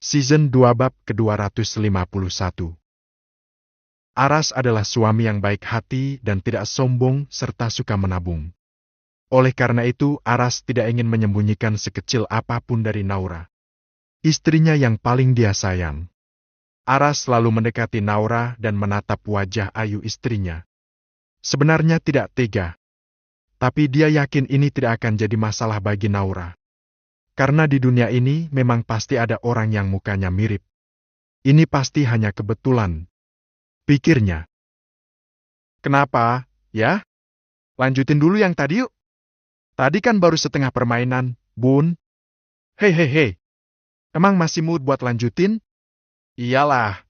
Season 2 bab ke-251. Aras adalah suami yang baik hati dan tidak sombong serta suka menabung. Oleh karena itu, Aras tidak ingin menyembunyikan sekecil apapun dari Naura, istrinya yang paling dia sayang. Aras selalu mendekati Naura dan menatap wajah ayu istrinya. Sebenarnya tidak tega, tapi dia yakin ini tidak akan jadi masalah bagi Naura. Karena di dunia ini memang pasti ada orang yang mukanya mirip. Ini pasti hanya kebetulan, pikirnya. Kenapa, ya? Lanjutin dulu yang tadi yuk. Tadi kan baru setengah permainan, Bun. Hei. Emang masih mood buat lanjutin? Iyalah.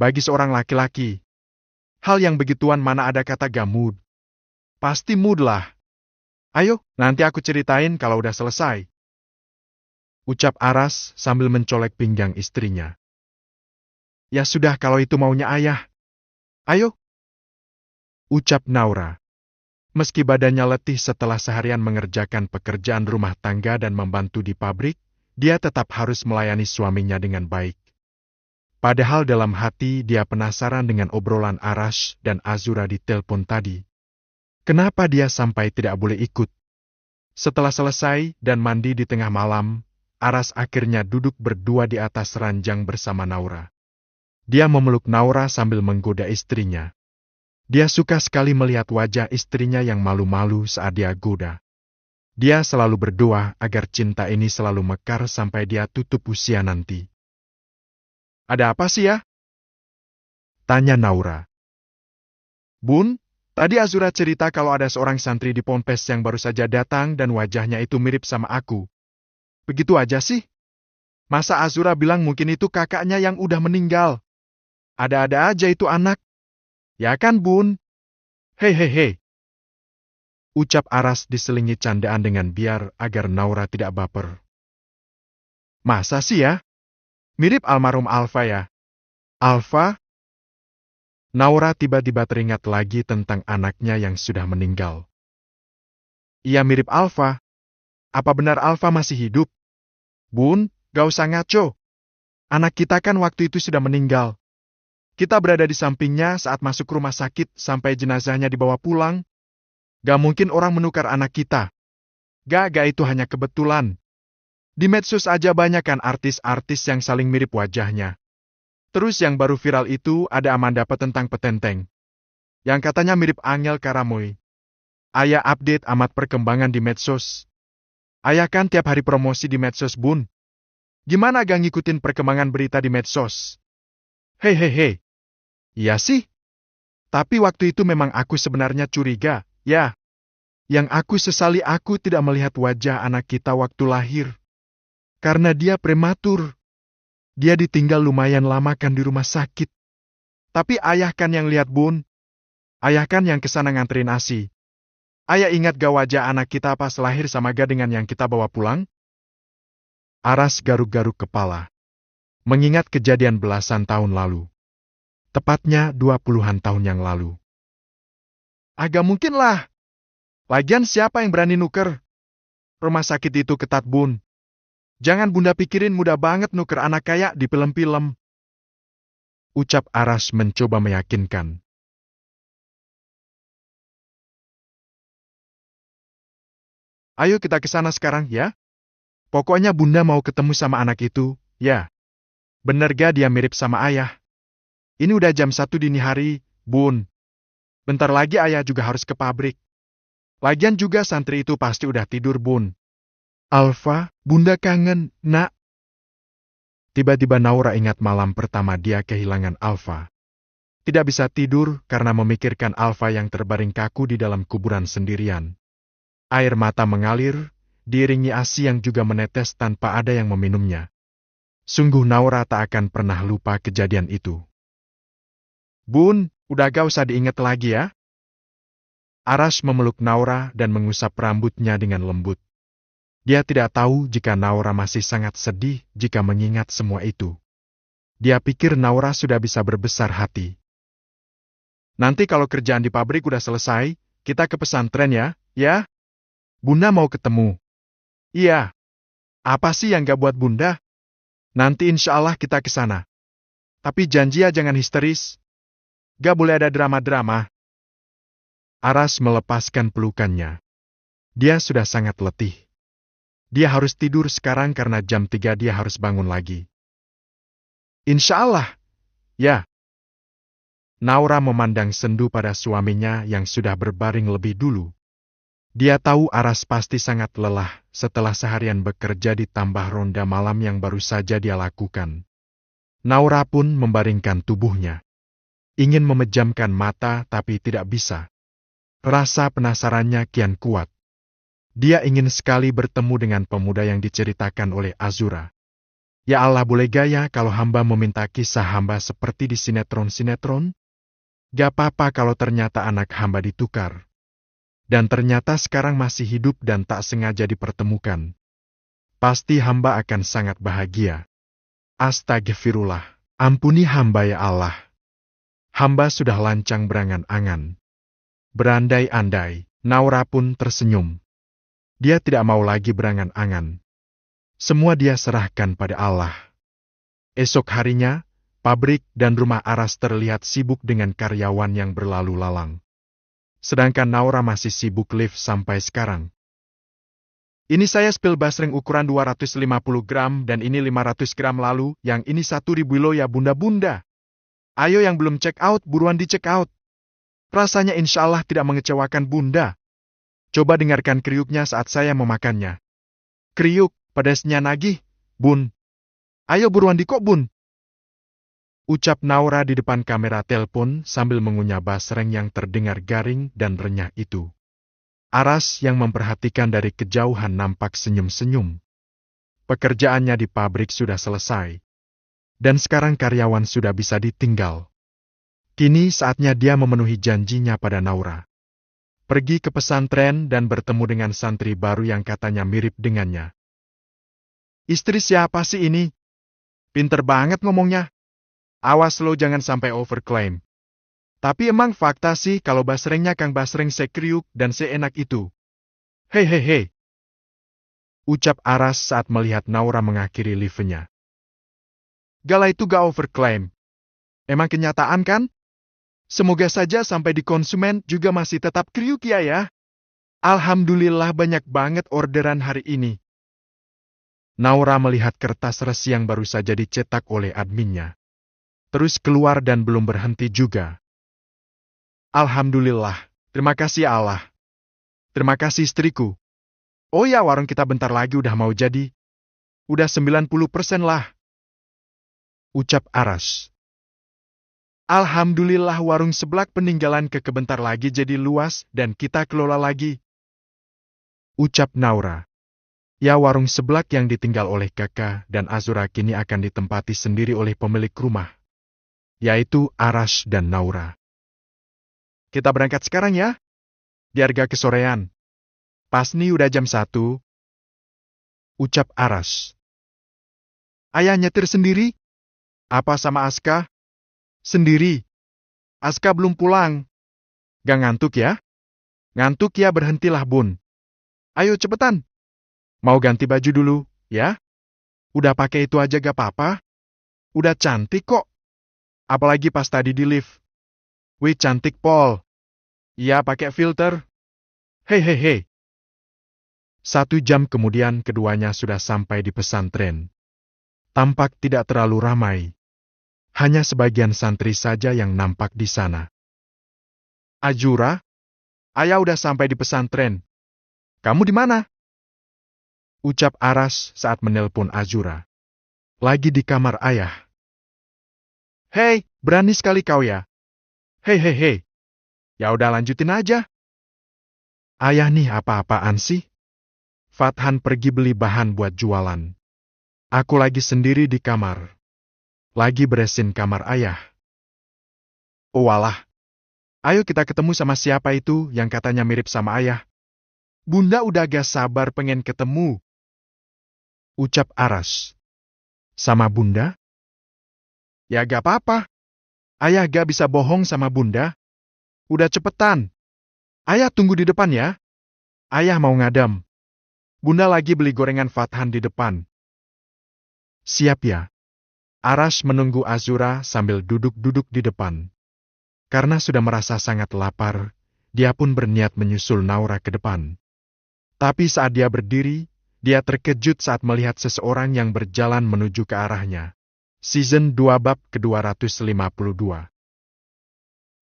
Bagi seorang laki-laki, hal yang begituan mana ada kata gak mood. Pasti mood lah. Ayo, nanti aku ceritain kalau udah selesai. Ucap Aras sambil mencolek pinggang istrinya. Ya sudah kalau itu maunya ayah. Ayo. Ucap Naura. Meski badannya letih setelah seharian mengerjakan pekerjaan rumah tangga dan membantu di pabrik, dia tetap harus melayani suaminya dengan baik. Padahal dalam hati dia penasaran dengan obrolan Aras dan Azura di telepon tadi. Kenapa dia sampai tidak boleh ikut? Setelah selesai dan mandi di tengah malam, Aras akhirnya duduk berdua di atas ranjang bersama Naura. Dia memeluk Naura sambil menggoda istrinya. Dia suka sekali melihat wajah istrinya yang malu-malu saat dia goda. Dia selalu berdoa agar cinta ini selalu mekar sampai dia tutup usia nanti. Ada apa sih ya? Tanya Naura. Bun, tadi Azura cerita kalau ada seorang santri di Ponpes yang baru saja datang dan wajahnya itu mirip sama aku. Begitu aja sih? Masa Azura bilang mungkin itu kakaknya yang udah meninggal? Ada-ada aja itu anak. Ya kan, Bun? Hei. Ucap Aras diselingi candaan dengan biar agar Naura tidak baper. Masa sih ya? Mirip almarhum Alfa ya? Alfa? Naura tiba-tiba teringat lagi tentang anaknya yang sudah meninggal. Ia mirip Alfa. Apa benar Alfa masih hidup? Bun, gak usah ngaco. Anak kita kan waktu itu sudah meninggal. Kita berada di sampingnya saat masuk rumah sakit sampai jenazahnya dibawa pulang. Gak mungkin orang menukar anak kita. Gak itu hanya kebetulan. Di medsos aja banyak kan artis-artis yang saling mirip wajahnya. Terus yang baru viral itu ada Amanda Petentang Petenteng, yang katanya mirip Angel Karamoy. Ayah update amat perkembangan di medsos. Ayah kan tiap hari promosi di medsos, Bun. Gimana gak ngikutin perkembangan berita di medsos? Hei. Iya sih. Tapi waktu itu memang aku sebenarnya curiga, ya. Yang aku sesali aku tidak melihat wajah anak kita waktu lahir. Karena dia prematur. Dia ditinggal lumayan lama kan di rumah sakit. Tapi ayah kan yang lihat, Bun. Ayah kan yang kesana nganterin ASI. Ayah ingat gak wajah anak kita pas lahir sama gak dengan yang kita bawa pulang? Aras garuk-garuk kepala. Mengingat kejadian belasan tahun lalu. Tepatnya 20-an tahun yang lalu. Agak mungkin lah. Lagian siapa yang berani nuker? Rumah sakit itu ketat, Bun. Jangan Bunda pikirin mudah banget nuker anak kayak di film-film. Ucap Aras mencoba meyakinkan. Ayo kita ke sana sekarang, ya? Pokoknya Bunda mau ketemu sama anak itu, ya. Bener gak dia mirip sama ayah? Ini udah jam 1 dini hari, Bun. Bentar lagi ayah juga harus ke pabrik. Lagian juga santri itu pasti udah tidur, Bun. Alfa, Bunda kangen, nak. Tiba-tiba Naura ingat malam pertama dia kehilangan Alfa. Tidak bisa tidur karena memikirkan Alfa yang terbaring kaku di dalam kuburan sendirian. Air mata mengalir, diiringi ASI yang juga menetes tanpa ada yang meminumnya. Sungguh Naura tak akan pernah lupa kejadian itu. Bun, udah gak usah diingat lagi ya. Aras memeluk Naura dan mengusap rambutnya dengan lembut. Dia tidak tahu jika Naura masih sangat sedih jika mengingat semua itu. Dia pikir Naura sudah bisa berbesar hati. Nanti kalau kerjaan di pabrik udah selesai, kita ke pesantren ya? Bunda mau ketemu. Iya. Apa sih yang gak buat Bunda? Nanti insya Allah kita ke sana. Tapi janji ya jangan histeris. Gak boleh ada drama-drama. Aras melepaskan pelukannya. Dia sudah sangat letih. Dia harus tidur sekarang karena jam 3 dia harus bangun lagi. Insya Allah. Ya. Naura memandang sendu pada suaminya yang sudah berbaring lebih dulu. Dia tahu Aras pasti sangat lelah setelah seharian bekerja ditambah ronda malam yang baru saja dia lakukan. Naura pun membaringkan tubuhnya. Ingin memejamkan mata tapi tidak bisa. Rasa penasarannya kian kuat. Dia ingin sekali bertemu dengan pemuda yang diceritakan oleh Azura. Ya Allah, boleh gaya kalau hamba meminta kisah hamba seperti di sinetron-sinetron? Gak apa-apa kalau ternyata anak hamba ditukar. Dan ternyata sekarang masih hidup dan tak sengaja dipertemukan. Pasti hamba akan sangat bahagia. Astagfirullah, ampuni hamba ya Allah. Hamba sudah lancang berangan-angan. Berandai-andai, Naura pun tersenyum. Dia tidak mau lagi berangan-angan. Semua dia serahkan pada Allah. Esok harinya, pabrik dan rumah Aras terlihat sibuk dengan karyawan yang berlalu lalang. Sedangkan Naura masih sibuk lift sampai sekarang. Ini saya spill basreng ukuran 250 gram dan ini 500 gram lalu, yang ini 1000 lo ya bunda-bunda. Ayo yang belum check out, buruan di check out. Rasanya insya Allah tidak mengecewakan bunda. Coba dengarkan kriuknya saat saya memakannya. Kriuk, pedasnya nagih, bun. Ayo buruan di kok bun. Ucap Naura di depan kamera telepon sambil mengunyah basreng yang terdengar garing dan renyah itu. Aras yang memperhatikan dari kejauhan nampak senyum-senyum. Pekerjaannya di pabrik sudah selesai. Dan sekarang karyawan sudah bisa ditinggal. Kini saatnya dia memenuhi janjinya pada Naura. Pergi ke pesantren dan bertemu dengan santri baru yang katanya mirip dengannya. Istri siapa sih ini? Pinter banget ngomongnya. Awas lo jangan sampai overclaim. Tapi emang fakta sih kalau basrengnya Kang Basreng sekriuk dan seenak itu. Hei. Ucap Aras saat melihat Naura mengakhiri live-nya. Gala itu gak overclaim. Emang kenyataan kan? Semoga saja sampai di konsumen juga masih tetap kriuk ya. Alhamdulillah banyak banget orderan hari ini. Naura melihat kertas resi yang baru saja dicetak oleh adminnya. Terus keluar dan belum berhenti juga. Alhamdulillah, terima kasih Allah. Terima kasih istriku. Oh ya, warung kita bentar lagi udah mau jadi. Udah 90% lah. Ucap Aras. Alhamdulillah warung seblak peninggalan Keke bentar lagi jadi luas dan kita kelola lagi. Ucap Naura. Ya, warung seblak yang ditinggal oleh Kakak dan Azura kini akan ditempati sendiri oleh pemilik rumah. Yaitu Aras dan Naura. Kita berangkat sekarang ya. Biar gak kesorean. Pas nih udah jam 1. Ucap Aras. Ayah nyetir sendiri? Apa sama Aska? Sendiri. Aska belum pulang. Gak ngantuk ya? Ngantuk ya, berhentilah bun. Ayo cepetan. Mau ganti baju dulu, ya? Udah pakai itu aja gak apa-apa? Udah cantik kok. Apalagi pas tadi di lift. Wih cantik Pol. Iya pakai filter. Hei. 1 jam kemudian keduanya sudah sampai di pesantren. Tampak tidak terlalu ramai. Hanya sebagian santri saja yang nampak di sana. Azura, ayah udah sampai di pesantren. Kamu di mana? Ucap Aras saat menelpon Azura. Lagi di kamar ayah. Hei, berani sekali kau ya. Hei. Ya udah lanjutin aja. Ayah nih apa-apaan sih? Fathan pergi beli bahan buat jualan. Aku lagi sendiri di kamar. Lagi beresin kamar ayah. Oh alah. Ayo kita ketemu sama siapa itu yang katanya mirip sama ayah. Bunda udah gak sabar pengen ketemu. Ucap Aras. Sama bunda? Ya gak apa-apa. Ayah gak bisa bohong sama bunda. Udah cepetan. Ayah tunggu di depan ya. Ayah mau ngadam. Bunda lagi beli gorengan Fathan di depan. Siap ya. Arash menunggu Azura sambil duduk-duduk di depan. Karena sudah merasa sangat lapar, dia pun berniat menyusul Naura ke depan. Tapi saat dia berdiri, dia terkejut saat melihat seseorang yang berjalan menuju ke arahnya. Season 2 bab ke-252.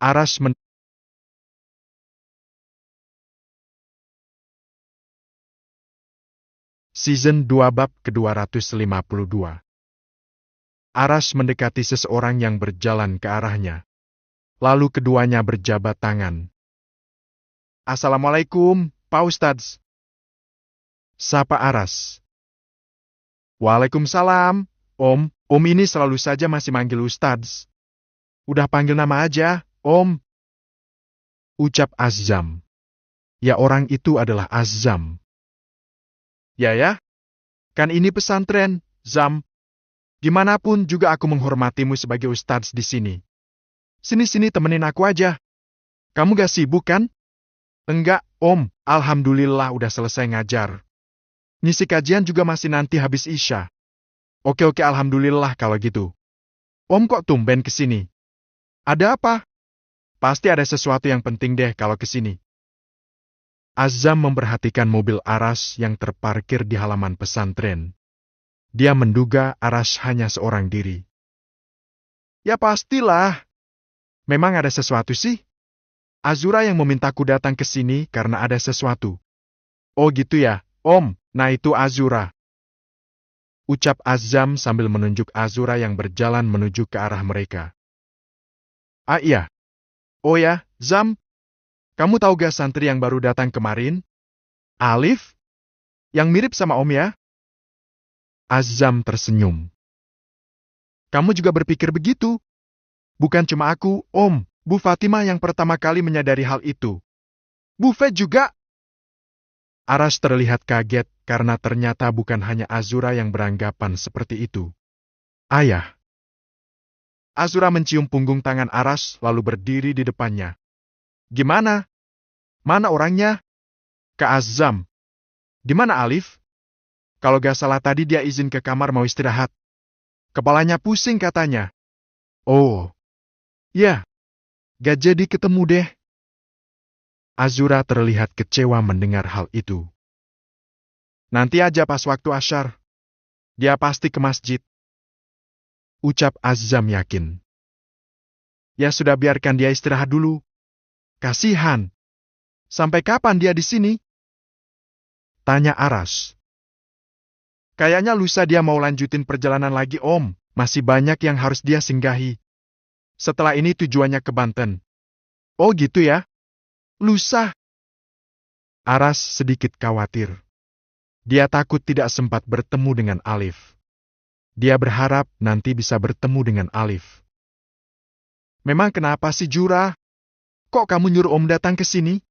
Arash Season 2 bab ke-252. Arash mendekati seseorang yang berjalan ke arahnya. Lalu keduanya berjabat tangan. Assalamualaikum, Pak Ustadz. Sapa Arash. Waalaikumsalam, Om. Om ini selalu saja masih manggil Ustadz. Udah panggil nama aja, Om. Ucap Azam. Ya, orang itu adalah Azam. Ya, kan ini pesantren, Zam. Gimana pun juga aku menghormatimu sebagai Ustadz di sini. Sini-sini temenin aku aja. Kamu gak sibuk kan? Enggak, Om. Alhamdulillah udah selesai ngajar. Ngisi kajian juga masih nanti habis Isya. Oke, alhamdulillah kalau gitu. Om kok tumben kesini? Ada apa? Pasti ada sesuatu yang penting deh kalau kesini. Azam memperhatikan mobil Arash yang terparkir di halaman pesantren. Dia menduga Arash hanya seorang diri. Ya pastilah. Memang ada sesuatu sih. Azura yang memintaku datang ke sini karena ada sesuatu. Oh gitu ya, Om. Nah itu Azura. Ucap Azam sambil menunjuk Azura yang berjalan menuju ke arah mereka. Ah iya. Oh ya, Zam. Kamu tahu gak santri yang baru datang kemarin? Alif? Yang mirip sama Om ya? Azam tersenyum. Kamu juga berpikir begitu? Bukan cuma aku, Om. Bu Fatimah yang pertama kali menyadari hal itu. Bu Fe juga. Arash terlihat kaget karena ternyata bukan hanya Azura yang beranggapan seperti itu. Ayah. Azura mencium punggung tangan Arash lalu berdiri di depannya. Gimana? Mana orangnya? Kak Azam. Di mana Alif? Kalau gak salah tadi dia izin ke kamar mau istirahat. Kepalanya pusing katanya. Oh. Ya. Gak jadi ketemu deh. Azura terlihat kecewa mendengar hal itu. Nanti aja pas waktu asyar. Dia pasti ke masjid. Ucap Azam yakin. Ya sudah biarkan dia istirahat dulu. Kasihan. Sampai kapan dia di sini? Tanya Arash. Kayaknya lusa dia mau lanjutin perjalanan lagi, Om. Masih banyak yang harus dia singgahi. Setelah ini tujuannya ke Banten. Oh gitu ya? Lusa. Arash sedikit khawatir. Dia takut tidak sempat bertemu dengan Alif. Dia berharap nanti bisa bertemu dengan Alif. Memang kenapa sih Jura? Kok kamu nyuruh Om datang ke sini?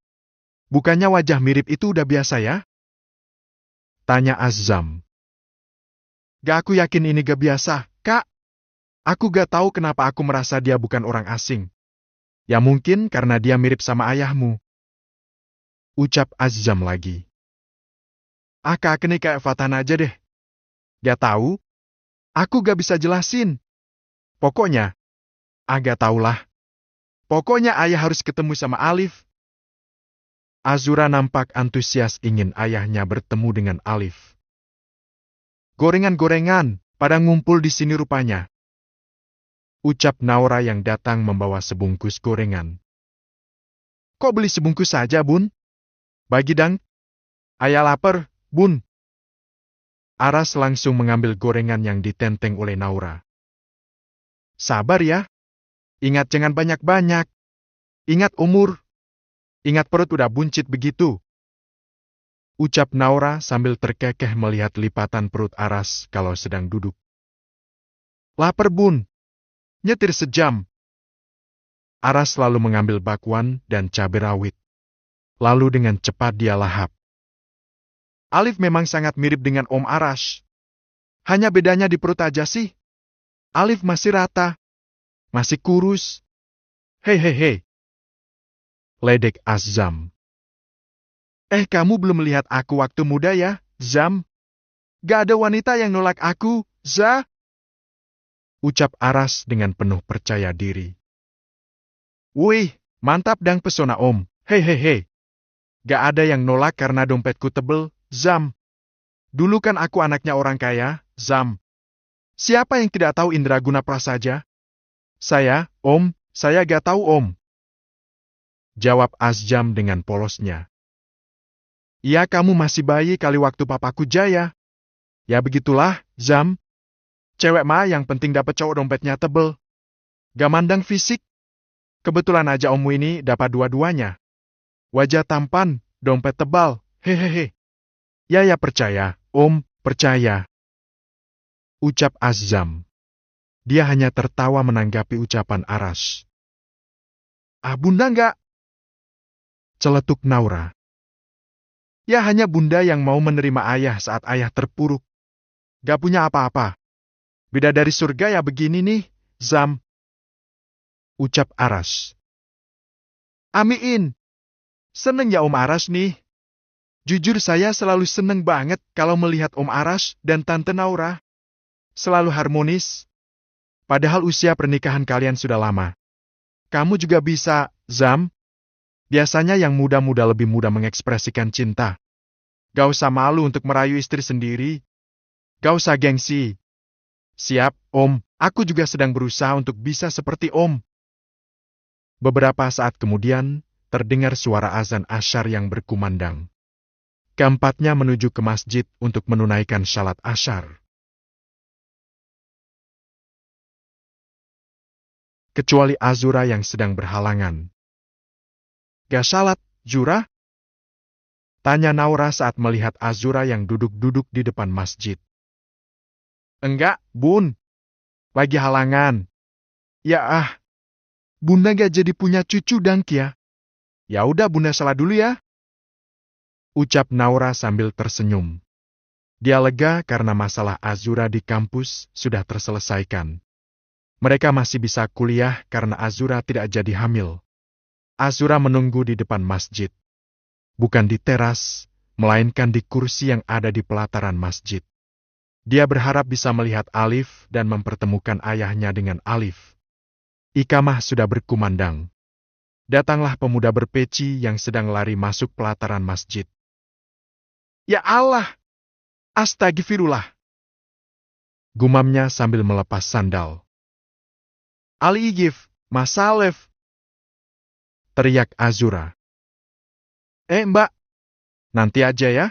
Bukannya wajah mirip itu udah biasa ya? Tanya Azam. Gak, aku yakin ini gak biasa, Kak. Aku gak tahu kenapa aku merasa dia bukan orang asing. Ya mungkin karena dia mirip sama ayahmu. Ucap Azam lagi. Kak ini kayak Fatan aja deh. Gak tahu? Aku gak bisa jelasin. Pokoknya, gak tahulah. Pokoknya ayah harus ketemu sama Alif. Azura nampak antusias ingin ayahnya bertemu dengan Alif. Gorengan-gorengan, pada ngumpul di sini rupanya. Ucap Naura yang datang membawa sebungkus gorengan. Kok beli sebungkus saja, Bun? Bagi dang. Ayah lapar, Bun. Arash langsung mengambil gorengan yang ditenteng oleh Naura. Sabar ya. Ingat jangan banyak-banyak. Ingat umur. Ingat perut udah buncit begitu. Ucap Naura sambil terkekeh melihat lipatan perut Arash kalau sedang duduk. Lapar, Bun. Nyetir sejam. Arash lalu mengambil bakwan dan cabai rawit. Lalu dengan cepat dia lahap. Alif memang sangat mirip dengan Om Arash. Hanya bedanya di perut aja sih. Alif masih rata. Masih kurus. Hei. Ledek Azam. Kamu belum melihat aku waktu muda ya, Zam? Gak ada wanita yang nolak aku, Za! Ucap Aras dengan penuh percaya diri. Wih, mantap dang pesona Om. Hehehe. Gak ada yang nolak karena dompetku tebel, Zam. Dulu kan aku anaknya orang kaya, Zam. Siapa yang tidak tahu Indraguna Prasaja? Saya, Om, saya gak tahu Om. Jawab Azjam dengan polosnya. Ya kamu masih bayi kali waktu papaku jaya. Ya begitulah, Zam. Cewek mah yang penting dapat cowok dompetnya tebel. Gak mandang fisik. Kebetulan aja ommu ini dapat dua-duanya. Wajah tampan, dompet tebal, hehehe. Ya percaya, Om, percaya. Ucap Azjam. Dia hanya tertawa menanggapi ucapan Aras. Ah bunda enggak? Celetuk Naura. Ya hanya bunda yang mau menerima ayah saat ayah terpuruk. Gak punya apa-apa. Beda dari surga ya begini nih, Zam. Ucap Aras. Amin. Seneng ya Om Aras nih. Jujur saya selalu seneng banget kalau melihat Om Aras dan Tante Naura. Selalu harmonis. Padahal usia pernikahan kalian sudah lama. Kamu juga bisa, Zam. Biasanya yang muda-muda lebih mudah mengekspresikan cinta. Gak usah malu untuk merayu istri sendiri. Gak usah gengsi. Siap, Om. Aku juga sedang berusaha untuk bisa seperti Om. Beberapa saat kemudian, terdengar suara azan asyar yang berkumandang. Keempatnya menuju ke masjid untuk menunaikan salat asyar. Kecuali Azura yang sedang berhalangan. Gak salat, Zura? Tanya Naura saat melihat Azura yang duduk-duduk di depan masjid. Enggak, Bun. Lagi halangan. Ya Bunda gak jadi punya cucu dang ya. Ya udah Bunda salat dulu ya. Ucap Naura sambil tersenyum. Dia lega karena masalah Azura di kampus sudah terselesaikan. Mereka masih bisa kuliah karena Azura tidak jadi hamil. Azura menunggu di depan masjid. Bukan di teras, melainkan di kursi yang ada di pelataran masjid. Dia berharap bisa melihat Alif dan mempertemukan ayahnya dengan Alif. Ikamah sudah berkumandang. Datanglah pemuda berpeci yang sedang lari masuk pelataran masjid. Ya Allah! Astagfirullah! Gumamnya sambil melepas sandal. Ali Igif, Mas Alif! Teriak Azura. Mbak, nanti aja ya.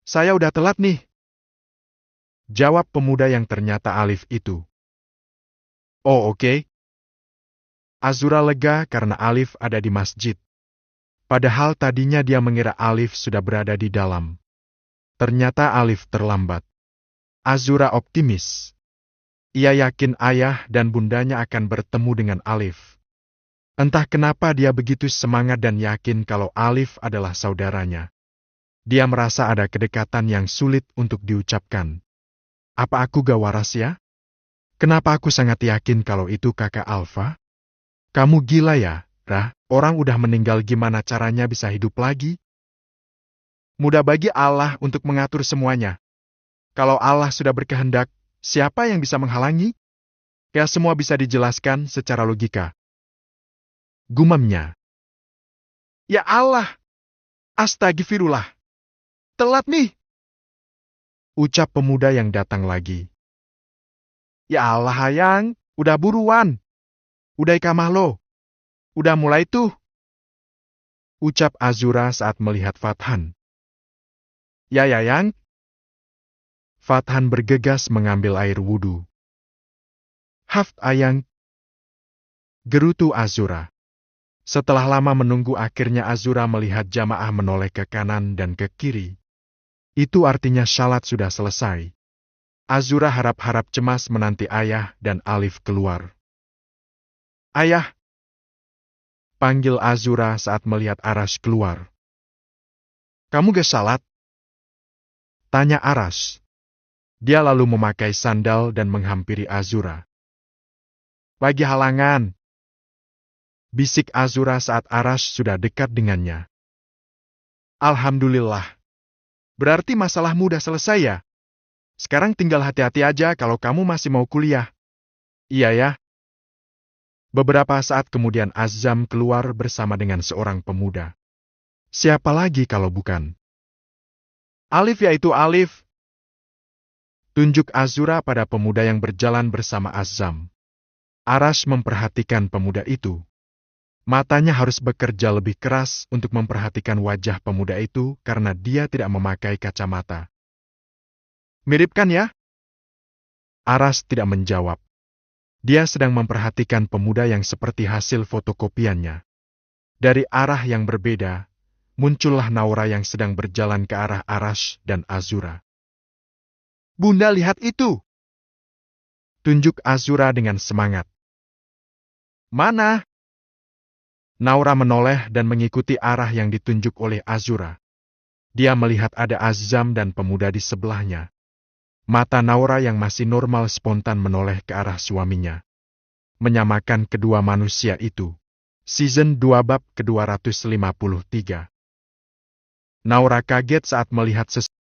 Saya udah telat nih. Jawab pemuda yang ternyata Alif itu. Oh oke. Azura lega karena Alif ada di masjid. Padahal tadinya dia mengira Alif sudah berada di dalam. Ternyata Alif terlambat. Azura optimis. Ia yakin ayah dan bundanya akan bertemu dengan Alif. Entah kenapa dia begitu semangat dan yakin kalau Alif adalah saudaranya. Dia merasa ada kedekatan yang sulit untuk diucapkan. Apa aku gak waras ya? Kenapa aku sangat yakin kalau itu kakak Alfa? Kamu gila ya, Rah? Orang udah meninggal gimana caranya bisa hidup lagi? Mudah bagi Allah untuk mengatur semuanya. Kalau Allah sudah berkehendak, siapa yang bisa menghalangi? Ya semua bisa dijelaskan secara logika. Gumamnya. Ya Allah! Astagfirullah! Telat nih! Ucap pemuda yang datang lagi. Ya Allah hayang, udah buruan. Udah ikamah lo. Udah mulai tuh. Ucap Azura saat melihat Fathan. Ya Yang. Fathan bergegas mengambil air wudhu. Haft Ayang. Gerutu Azura. Setelah lama menunggu akhirnya Azura melihat jamaah menoleh ke kanan dan ke kiri. Itu artinya salat sudah selesai. Azura harap-harap cemas menanti ayah dan Alif keluar. Ayah! Panggil Azura saat melihat Aras keluar. Kamu gak salat? Tanya Aras. Dia lalu memakai sandal dan menghampiri Azura. Lagi halangan. Bisik Azura saat Aras sudah dekat dengannya. Alhamdulillah. Berarti masalahmu udah selesai ya? Sekarang tinggal hati-hati aja kalau kamu masih mau kuliah. Iya ya. Beberapa saat kemudian Azam keluar bersama dengan seorang pemuda. Siapa lagi kalau bukan Alif, yaitu Alif. Tunjuk Azura pada pemuda yang berjalan bersama Azam. Arash memperhatikan pemuda itu. Matanya harus bekerja lebih keras untuk memperhatikan wajah pemuda itu karena dia tidak memakai kacamata. Mirip kan ya? Arash tidak menjawab. Dia sedang memperhatikan pemuda yang seperti hasil fotokopiannya. Dari arah yang berbeda, muncullah Naura yang sedang berjalan ke arah Arash dan Azura. Bunda, lihat itu! Tunjuk Azura dengan semangat. Mana? Naura menoleh dan mengikuti arah yang ditunjuk oleh Azura. Dia melihat ada Azam dan pemuda di sebelahnya. Mata Naura yang masih normal spontan menoleh ke arah suaminya. Menyamakan kedua manusia itu. Season 2 bab ke-253. Naura kaget saat melihat sesuatu.